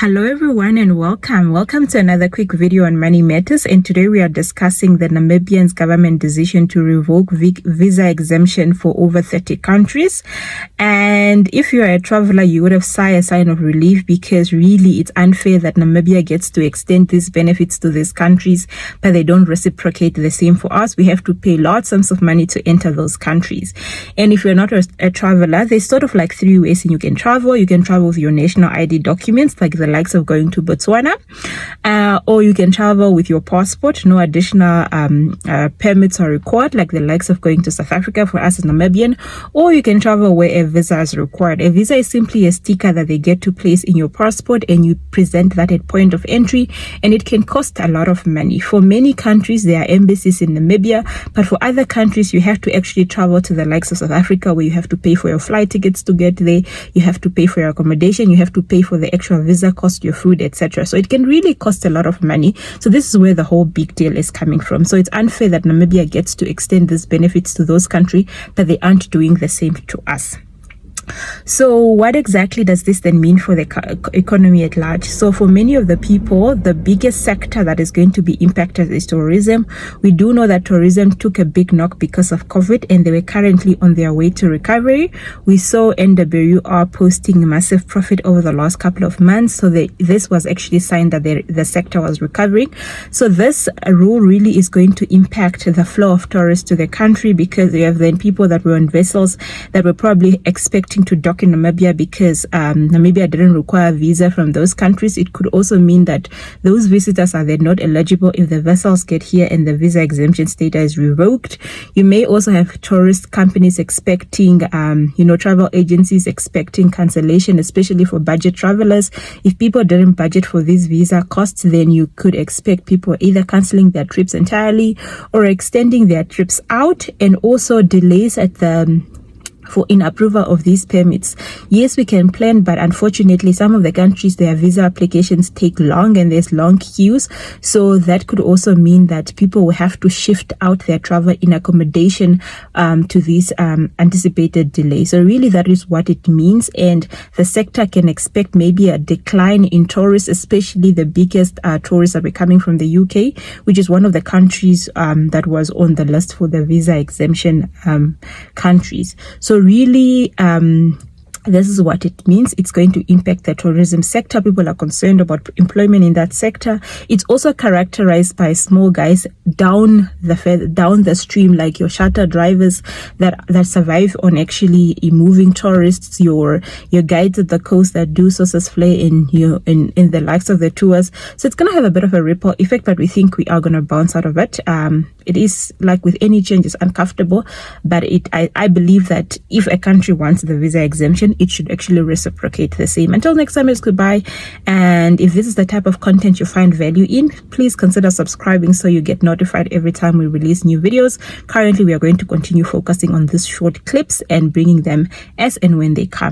Hello everyone and welcome to another quick video on money matters, and today we are discussing the Namibian's government decision to revoke visa exemption for over 30 countries. And if you are a traveler, you would have sighed a sign of relief, because really it's unfair that Namibia gets to extend these benefits to these countries but they don't reciprocate the same for us. We have to pay large sums of money to enter those countries. And if you're not a traveler, there's sort of like three ways you can travel. You can travel with your national ID documents, like the likes of going to Botswana, or you can travel with your passport. No additional permits are required, like the likes of going to South Africa for us as Namibian, or you can travel where a visa is required. A visa is simply a sticker that they get to place in your passport, and you present that at point of entry, and it can cost a lot of money. For many countries, there are embassies in Namibia, but for other countries, you have to actually travel to the likes of South Africa, where you have to pay for your flight tickets to get there, you have to pay for your accommodation, you have to pay for the actual visa cost, your food, etc. So it can really cost a lot of money. So this is where the whole big deal is coming from. So it's unfair that Namibia gets to extend these benefits to those countries, but they aren't doing the same to us. So what exactly does this then mean for the economy at large? So for many of the people, the biggest sector that is going to be impacted is tourism. We do know that tourism took a big knock because of COVID, and they were currently on their way to recovery. We saw NWR posting massive profit over the last couple of months. So this was actually a sign that the sector was recovering. So this rule really is going to impact the flow of tourists to the country, because you have then people that were on vessels that were probably expecting to dock in Namibia because Namibia didn't require a visa from those countries. It could also mean that those visitors are then not eligible if the vessels get here and the visa exemption status is revoked. You may also have tourist companies expecting, travel agencies expecting cancellation, especially for budget travelers. If people didn't budget for these visa costs, then you could expect people either cancelling their trips entirely or extending their trips out, and also delays at in approval of these permits. Yes, we can plan, but unfortunately some of the countries, their visa applications take long and there's long queues. So that could also mean that people will have to shift out their travel in accommodation to these anticipated delays. So really that is what it means, and the sector can expect maybe a decline in tourists, especially the biggest tourists that were coming from the UK, which is one of the countries that was on the list for the visa exemption countries. So really, this is what it means. It's going to impact the tourism sector. People are concerned about employment in that sector. It's also characterized by small guys down the stream, like your shuttle drivers that survive on actually moving tourists, your guides at the coast that do sources flare in the likes of the tours. So it's going to have a bit of a ripple effect, but we think we are going to bounce out of it. It is like with any change, it's uncomfortable, but I believe that if a country wants the visa exemption, it should actually reciprocate the same. Until next time, it's goodbye. And if this is the type of content you find value in, please consider subscribing so you get notified every time we release new videos. Currently, we are going to continue focusing on these short clips and bringing them as and when they come.